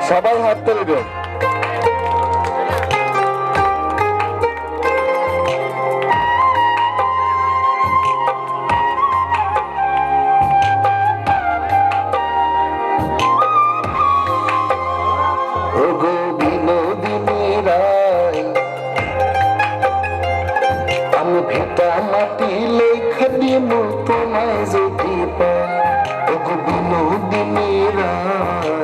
সবাই হাত তুলে দেন। আমি ভিটা মাটি লেখা দিব তোমায় যদি পাই, ওগো বিনোদিনী রায়।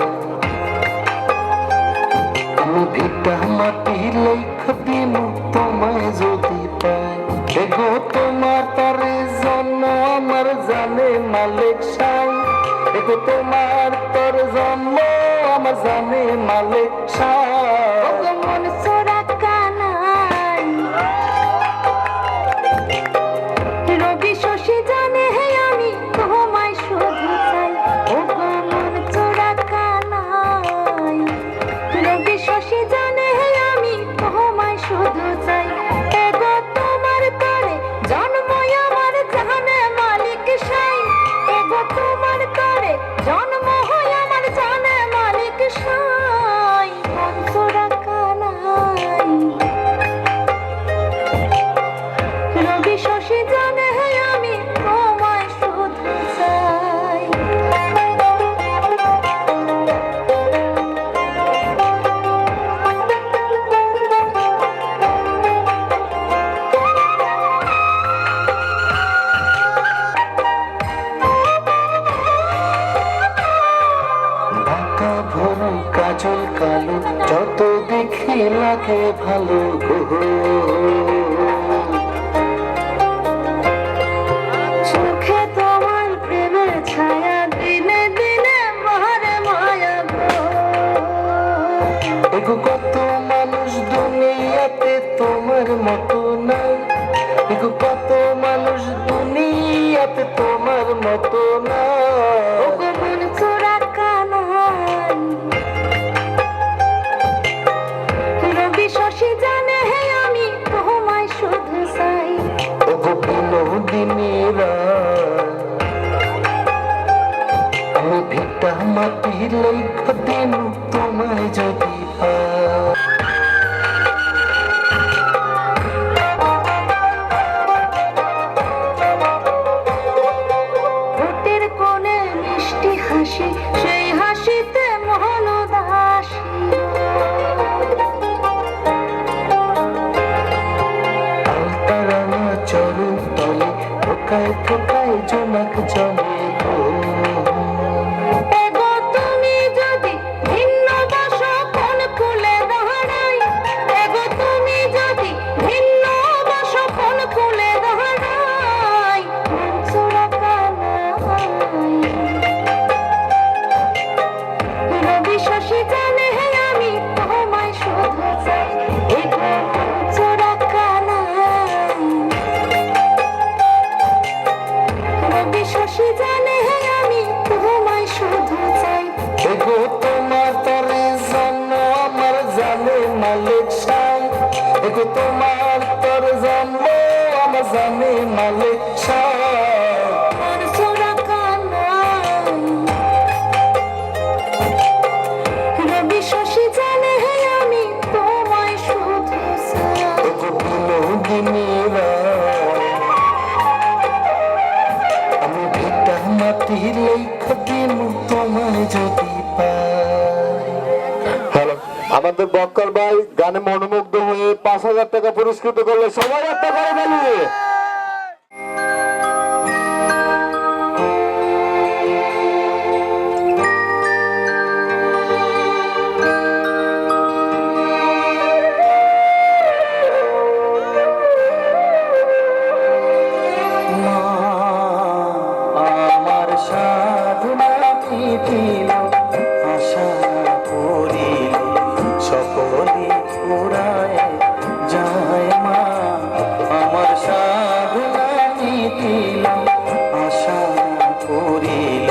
আমি ভিটা মাটি লেখা দিব তোমায় যদি পাই, এগো তোমার তারে জন্ম আমার জানে মালিক সাই, এগো তোমার তোর জন্ম আমার জানে মালিক সাই। কাজল কালো যত দেখি লাগে ভালো গো, চোখে তোমার প্রেমের ছায়া দিনে দিনে মহারে মায়া গো। এগো কত মানুষ দুনিয়াতে তোমার মতো নাই, এগো কত মানুষ দুনিয়াতে তোমার মতো নাই। আমি ভিটা মাটি লেখা দিন তোমায় যদি ঠোঁটের কোণে মিষ্টি হাসি, সেই হাসিতে মহল দাসী। আলতারানা চরণ তলে ঠোকায় ঠোকায় জোনাক জমে গো। শশী জানে আমি তোমায় শুধু চাই। এগো তোমার তরে জন্ম আমার জানে মালিক সাই। এগো তোমার তরে জন্ম আমার জানে মালিক সাই। আর জোড়া কান্নায় রবি শশী জানে আমি তোমায় শুধু চাই। এগো বিনোদিনী রায় আমি ভিটা মাটি লেখা দিমু তোমায় যদি পাই। হ্যালো, আমাদের বক্কর ভাই গানে মনোমুগ্ধ হয়ে 5,000 টাকা পুরস্কৃত করলে সবাই একটা করে ফেলি। মা আমার সাধনা দিল আশা করিল সকলে পুরায় যায়। মা আমার সাধনা দিল আশা করিল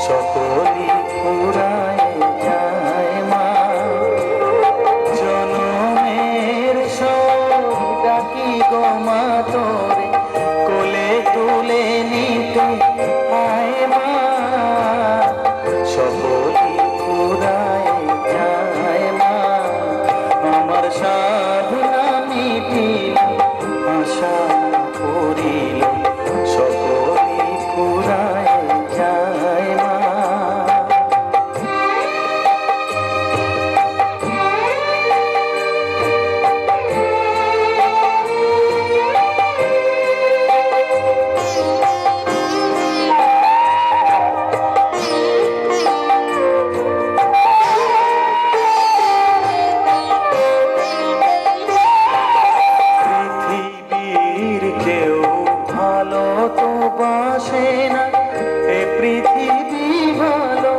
সকলে পুরায় যায়। মা জনমের সব ডাকি গো মা তোরে কোলে তুলে নিতে আয়। মা সকলি পুরায় যায়। মা আমার সাধনা মিটিল আশা করিল সকলি পুরায় যায়। মা পৃথিবীর কেউ ভালো তো বাসে না, এ পৃথিবী ভালো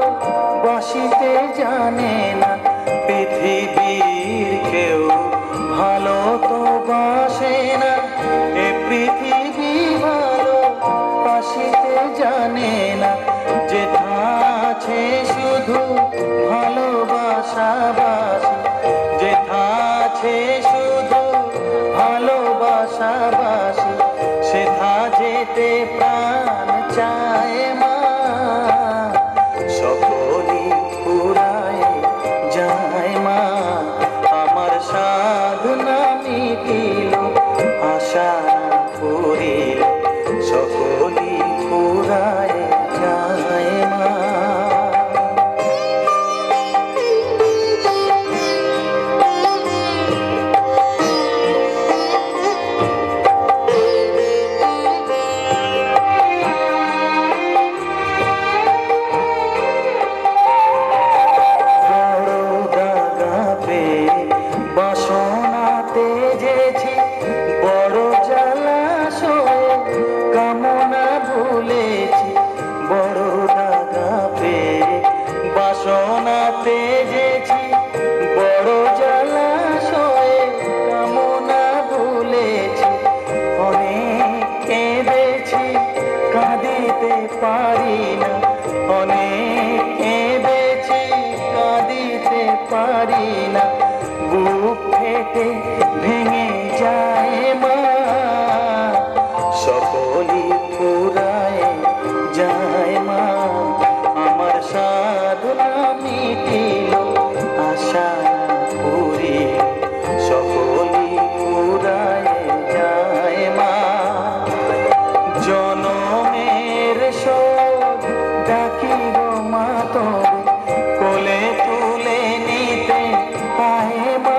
বাসিতে জানে না। পৃথিবীর কেউ ভালো তো বাসে না, এ পৃথিবী ভালো বাসিতে জানে না। যেথা আছে শুধু ভালোবাসাবাসি, যেথা আছে শুধু ভালোবাসাবাসি, সেথা যেতে প্রাণ চায়। মা সকলি পুরায় যায়। মা আমার সাধনা মিটিল আশা করিল সকলি পুরায় যায়। মা বড় দাগাতে বাসনাতে যেছি, বড় জলাশয়ে কামনা ভুলেছি। বড় দাগাতে বাসনাতে যেছি, বড় জলাশয়ে কামনা ভুলেছি। অনেক কেঁদেছি কাঁদিতে পারি না, অনেক কেঁদেছি কাঁদিতে পারি না। বুক ফেটে ভেঙে যায়। মা সকলি পুরায় যায়। মা আমার সাধনা মিটিল আশা করিল সকলি পুরায় যায়। মা জনমের শোধ ডাকি গো মা তোরে কোলে তুলে নিতে আয়। মা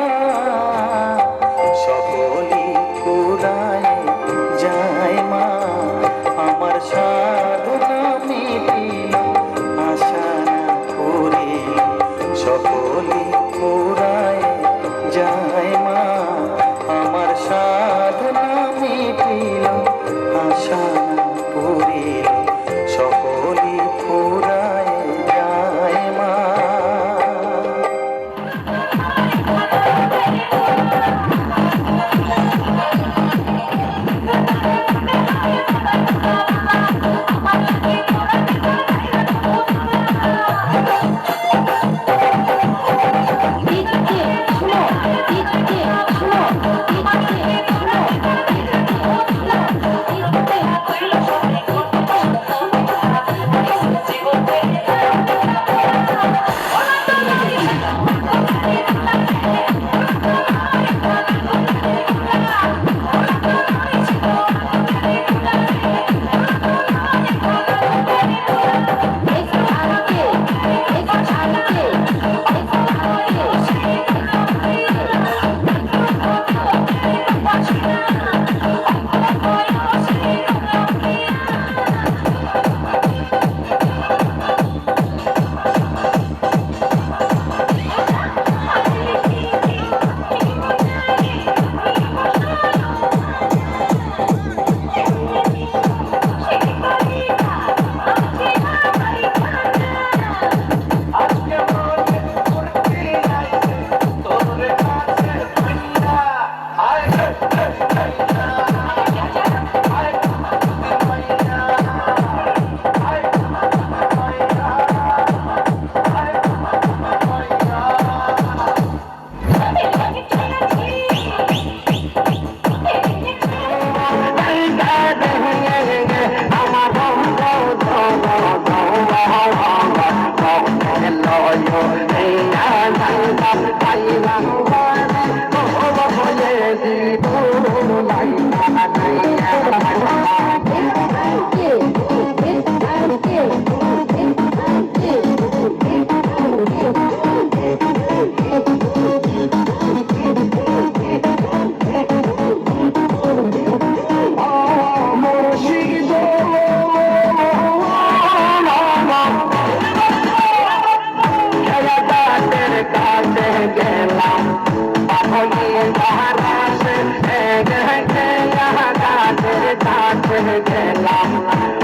গেলাম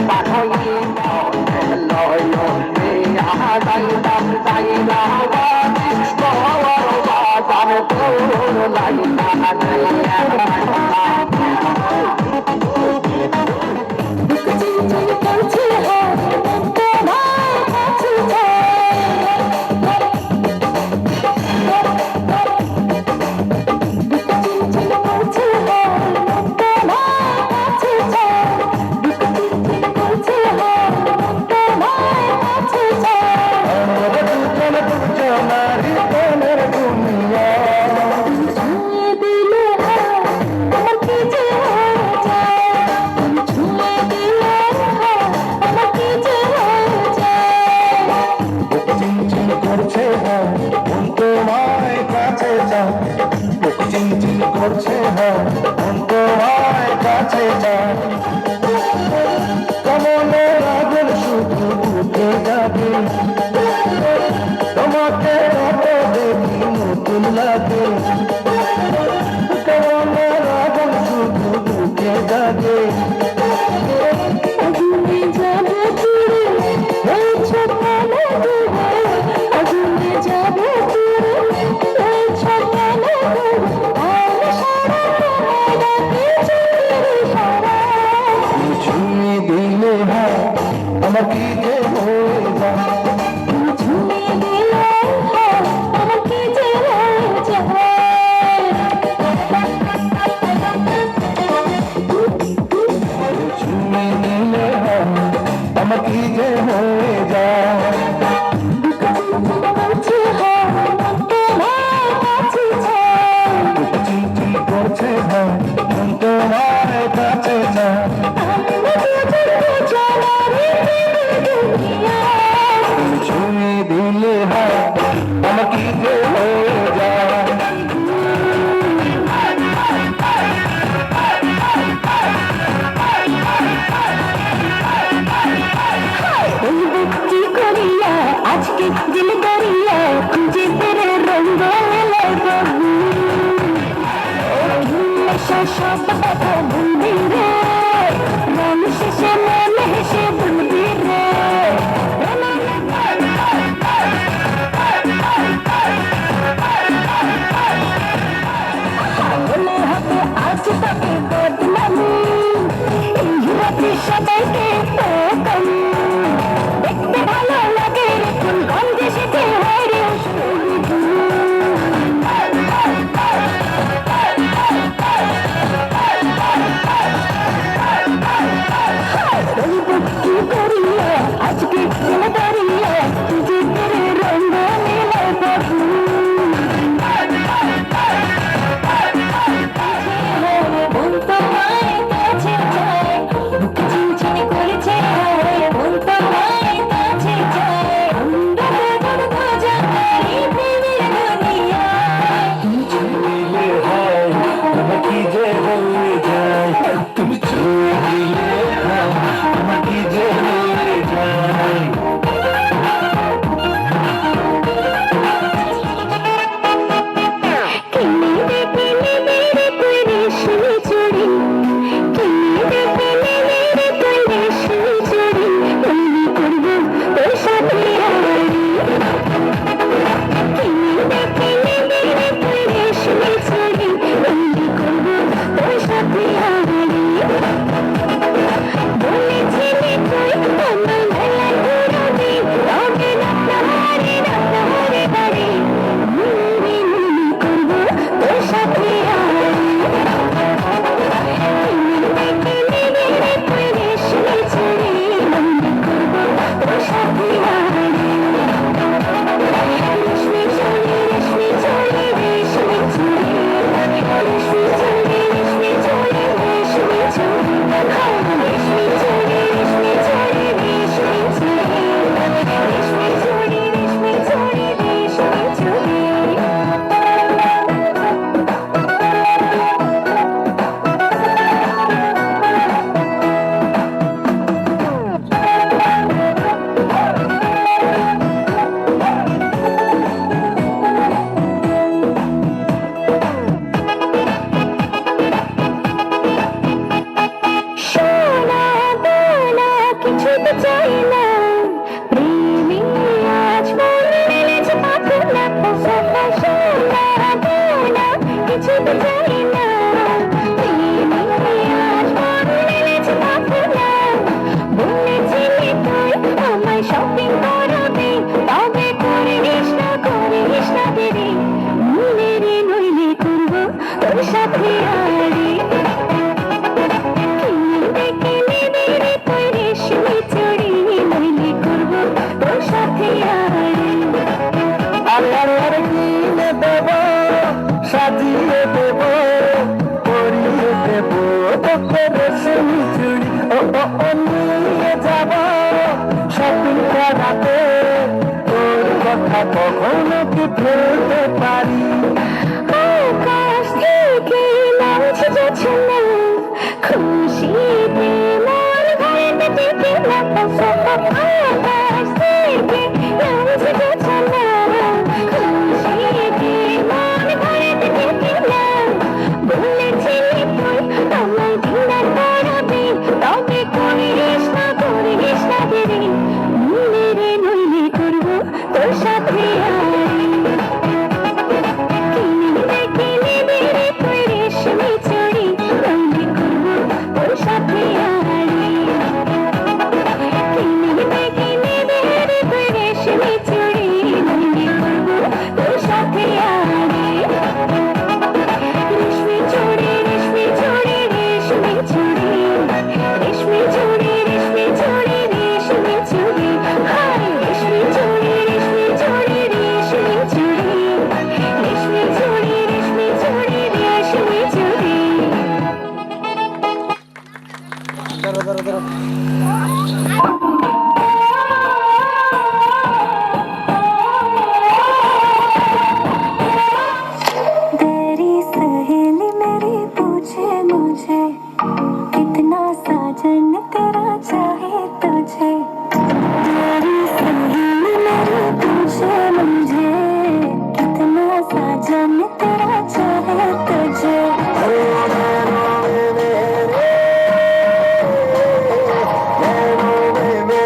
পাঠই লয়নে যাইলাম যাইলাম বাজার তোর লাইলা চিনচিন করছে হাত তোমার কাছে যায় চিনচিন করছে হাত তোমার কাছে যায় চিনচিন করছে হাত তোমার কাছে যায় ছুঁয়ে দিলে হাত আমার কি যে হয়ে যায় ছুঁয়ে দিলে হাত আমার কি যে হয়ে যায় চিনচিন করছে মন তোমায় কাছে চাও চিনচিন করছে মন তোমায় কাছে চাও কমলের আগুন শুধু বুকে যাবে তোমাকে কত দেখি নতুন লাগে কমলের আগুন শুধু বুকে যাবে আগুনে যাবে তুরে এই ছোটখানা দুবে আগুনে যাবে তুরে এই ছোটখানা দুবে আর সারা তোমায় ডাকে চোখের সারা ছুঁয়ে দিলে আমার কি যে হয়ে যায় ছুঁয়ে দিলে হাত আমার কি যে হয়ে যায় ছুঁয়ে দিলে আমার কি যে হয়ে যায় করছে হাত তোমার কাছে যায় চিনচিন করছে মন তোমার কাছে যায় ছুঁয়ে দিলে আমার কি যে হয়ে যায় কি করিয়া আজকে দিল করিয়া খুঁজে তেরে রঙ্গ সব কথা ভুলবি রে রং শেষে মনে হেসে ভুলবি রে মনে হবে আজ তাকে বদনামি এই রাতে সবাইকে প্রথম দেখতে ভালো লাগে কোন গন্ধে সেতে হয় রে কি করিয়া আজকে দিল দাঁড়িয়ে তুঝে তেরে রঙ্গ নীলা বাবু মন তোমায় কাছে যায় বুক চিনচিন করছে মন তোমায় কাছে যায় আমরা বেদন খোঁজা করি প্রেমের দুনিয়ায় দিলে আমার কি যে হয়ে যায় তুমি ছুঁয়ে দিলে আমার কি যে হয়ে যায় কিনে দে রে তুই রেশমি চুড়ি কিনে দে রে তুই রেশমি চুড়ি তৈরি করবো তোর সাথে হাড়ি কিনে দে রে তুই রেশমি চুড়ি তৈরি করবো তোর সাথে হাড়ি বলেছিলি তুই আমার মেলা যেতে চাই না প্রেমে আজ মন মেলেছে পাখনা সোনা সোনা বোনা কিছুতে চাই না প্রেমে আজ মন মেলেছে পাখনা বলেছিলি তুই আমায় শপিং করাবি তবে করিস না দেরি নইলে রে নইলে করবো তোর সাথে আড়ি কিনে দে রে তুই রেশমি চুড়ি নইলে করবো তোর সাথে আড়ি আরে কিনে দেব সাজিয়ে দেব পরিয়ে দেব তোকে রেশমি চুড়ি ও নিয়ে যাব শপিং করাতে তোর কথা কখনো কি ভুলতে পারি আকাশ থেকে নামছে যাচ্ছে না খুশিতে মন ঘরেতে টেকে না আকাশ থেকে নামছে যাচ্ছে না খুশিতে মন ঘরেতে টেকে না বলেছিলি তুই আমায় ডিনার করাবি তবে করিস না দেরি নইলে রে নইলে করবো তোর সাথে আড়ি কিনে দে রে তুই রেশমি চুড়ি নইলে করবো তোর সাথে আড়ি কিনে দে রে তুই রেশমি চুড়ি নইলে করবো তোর সাথে আড়ি রেশমি চুড়ি রেশমি চুড়ি রেশমি চুড়ি রেশমি চুড়ি রেশমি চুড়ি রেশমি চুড়ি হায় রেশমি চুড়ি রেশমি চুড়ি রেশমি চুড়ি রেশমি চুড়ি রেশমি চুড়ি রেশমি চুড়ি तेरी सहेली मेरी पूछे मुझे कितना साजन तेरा चाहे तुझे तेरी सहेली मेरी पूछे मुझे कितना साजन तेरा चाहे तुझे नैनों में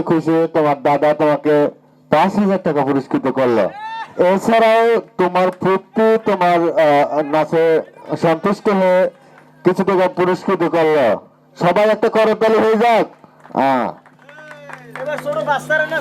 খুশি তোমার দাদা তোমাকে 5,000 টাকা পুরস্কৃত করলো। এছাড়াও তোমার পুত্র তোমার নাচে সন্তুষ্ট হয়ে কিছু টাকা পুরস্কৃত করলো। সবাই একটা করতালি হয়ে যাক। এবার ছোট বাচ্চারা না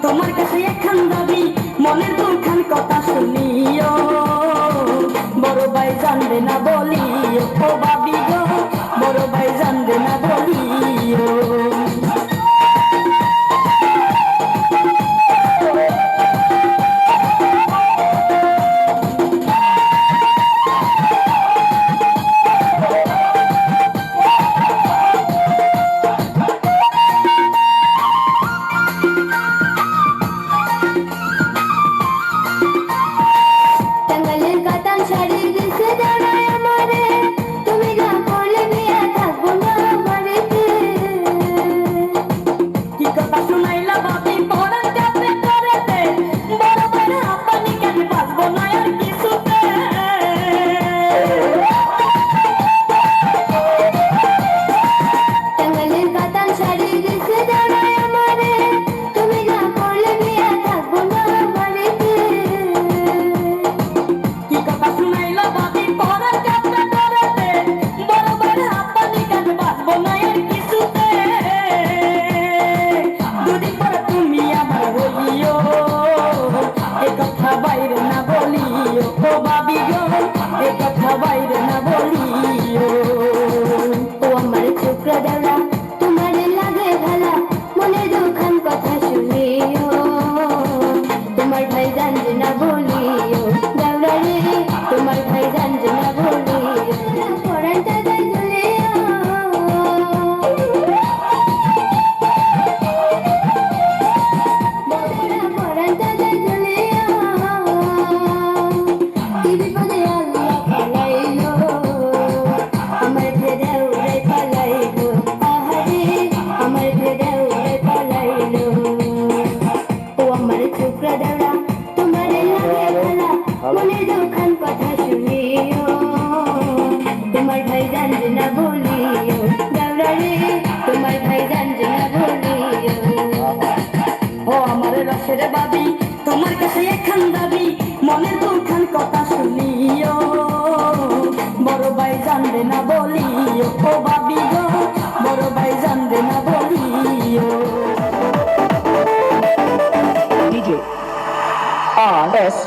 তোমার কাছে একখান দাবি মনের দুখান কথা শুনিও বড় ভাই জানবে না বলিও ও বাবি গো বড় ভাই জানবে না বলিও তোমার কাছে একখান দাবি মনের দুখান কথা শুনিও বড় ভাই জানবে না বলিও ও ভাবি গো বড় ভাই জানবে না বলিও DJ RS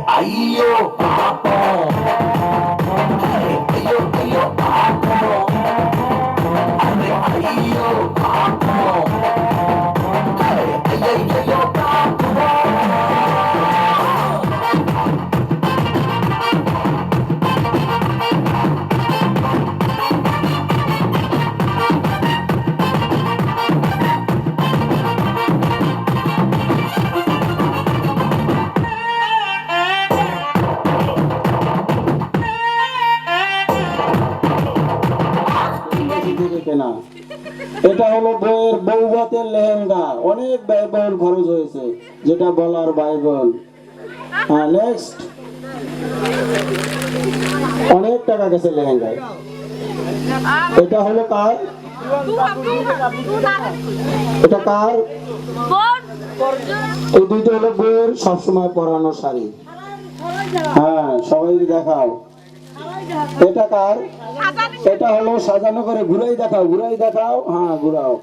Ayo, papo. Hey, ayo, papo. Ayo, papo. Hey, ayo, papo. কেনা এটা হলো বইয়ের বৌভাতের লেহেঙ্গা অনেক ব্যয়বহুল খরচ হয়েছে যেটা বলার বাইবল হ্যাঁ নেক্সট অনেক টাকা গেছে লেহেঙ্গায় এটা হলো কার এটা কার এই দুইটা হলো বইয়ের সবসময় পরানো শাড়ি হ্যাঁ সবাই দেখাও এটা কার এটা হলো সাজানো করে ঘুরাই দেখাও হ্যাঁ ঘুরাও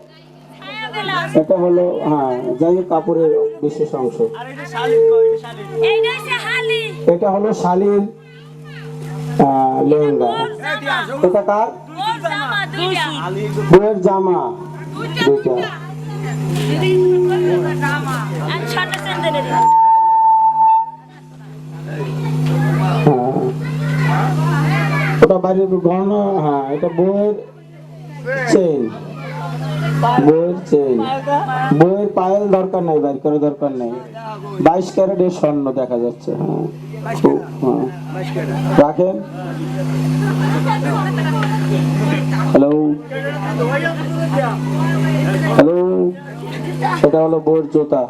এটা হলো হ্যাঁ যাই হোক কাপড়ের বিশেষ অংশ এটা হলো শালীর লেহেঙ্গা এটা কার বইয়ের জামা দুইটা ওটা বাইরের গহনা হ্যাঁ এটা বইয়ের চেন বইয়ের পায়েল দরকার নাই বাইর করার দরকার নাই 22 ক্যারেটের স্বর্ণ দেখা যাচ্ছে হ্যাঁ রাখেন হ্যালো এটা হলো বইয়ের জুতা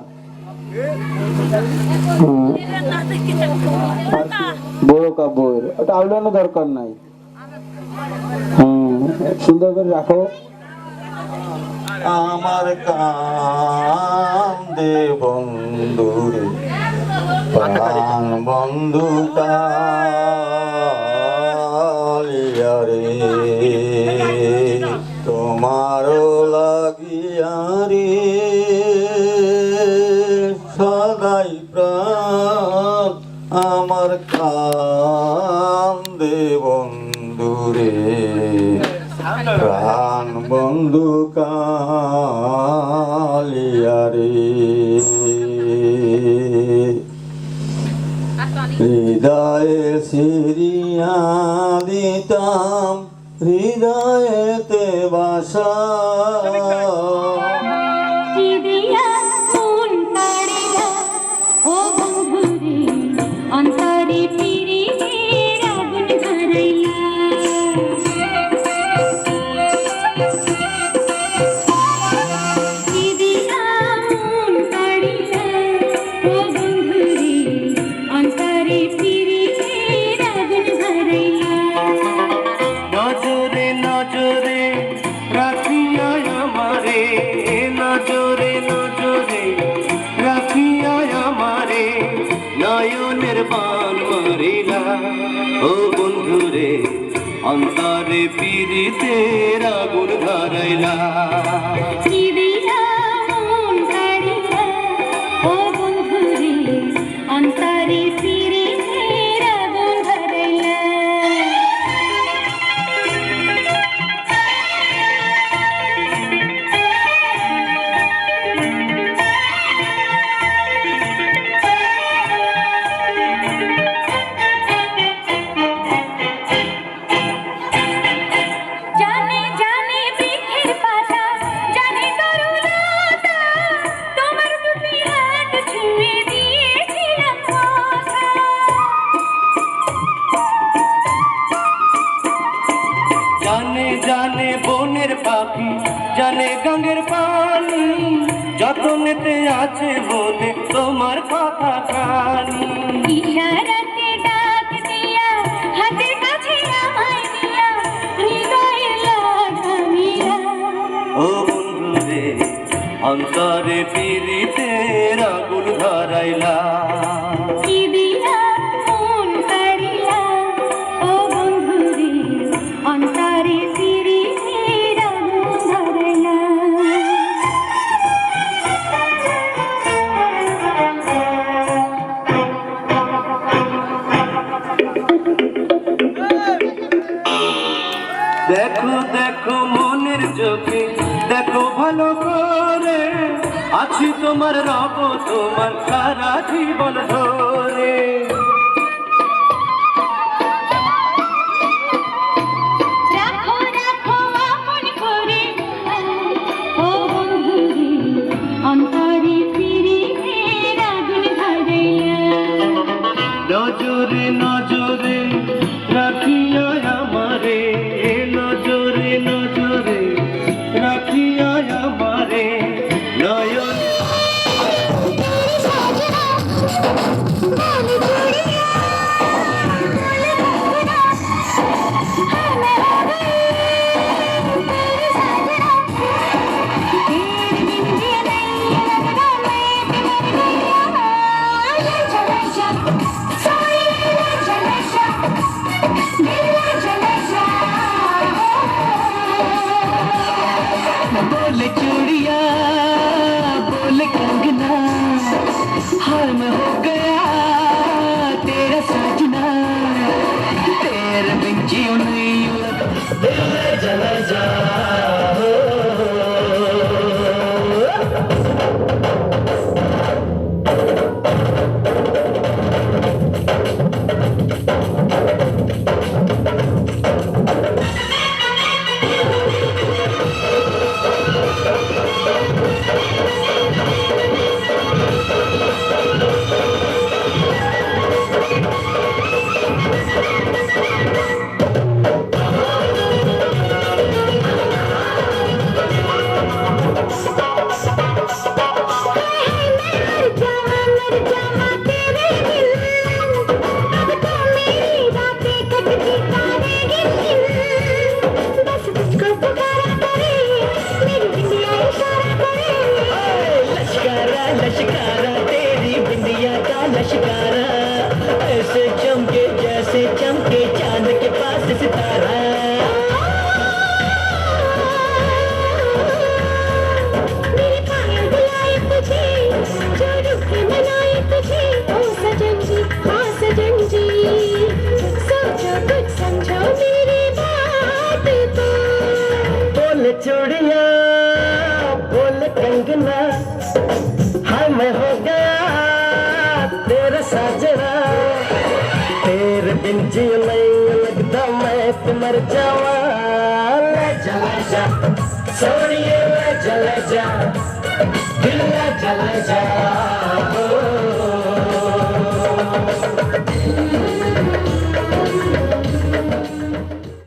বড় কাপড় ওটা আউলানো দরকার নাই সুন্দর করে রাখো আমার কান্দে বন্ধু রে প্রাণ বন্ধু কালিয়া রে তোমারও লাগিয়া রে সদাই প্রাণ আমার কান্দে বন্ধু রে প্রাণ বন্ধু কালিয়া রে হৃদয়ে সিরিয়া দিতাম হৃদয়েতে বাসা নজরে নজরে রাখি মনের বান মারিলা ও বন্ধুরে অন্তরে পীড়িতের আগুন ধরাইলা কি দিয়া মন কাড়িলা ও বন্ধুরে অন্তরে পিরিতের আগুন ধরাইলা জানে জানে বৃক্ষের পাতা জানে তরুলতা তোমার দুটি হাত ছুঁয়ে দিয়েছিলাম কথা জানে জানে বনের পাখি জানে গঙ্গের পানি যতনেতে আছে বলে তোমার কথা কানি ইশারাতে ডাক দিয়া হাতের কাছে আমায় দিয়া হৃদয়ে লাগামিয়া ও বন্ধুরে অন্তরে পীড়িতের আগুন ধরাইলা কি দিয়া মন কাড়িলা ও বন্ধুরে অন্তরে পিরিতের আগুন ধরাইলা দেখো দেখো মনের চোখে দেখো ভালো করে আছি তোমার রব তোমার সারা জীবন ধরে রাখো রাখো আপন করে ও বন্ধুরে অন্তরে পিরিতের আগুন ধরাইলা নজরে নজরে রাখিয়া আমারে নজরে নজরে রাখিয়া আমারে নয়ন बोले चूड़िया बोले कंगना हार में हो गया तेरा साजना तेरे बिन जियो नहीं दिल जला जा लश्कारा तेरी बिंदिया का लश्कारा ऐसे चमके जैसे चमके चांद के पास सितारा मेरे पायल बुलाए तुझे जो रुक के मनाए तुझे ओ सजन जी हाँ सजन जी सोचो कुछ समझो मेरी बात को बोल चूड़िया बोल कंगना हाय मैं हो गया तेरा साजना तेरे बिन जी नहीं लगता मैं तो मर जावा ले जा सोनिए ले जा दिल ले जा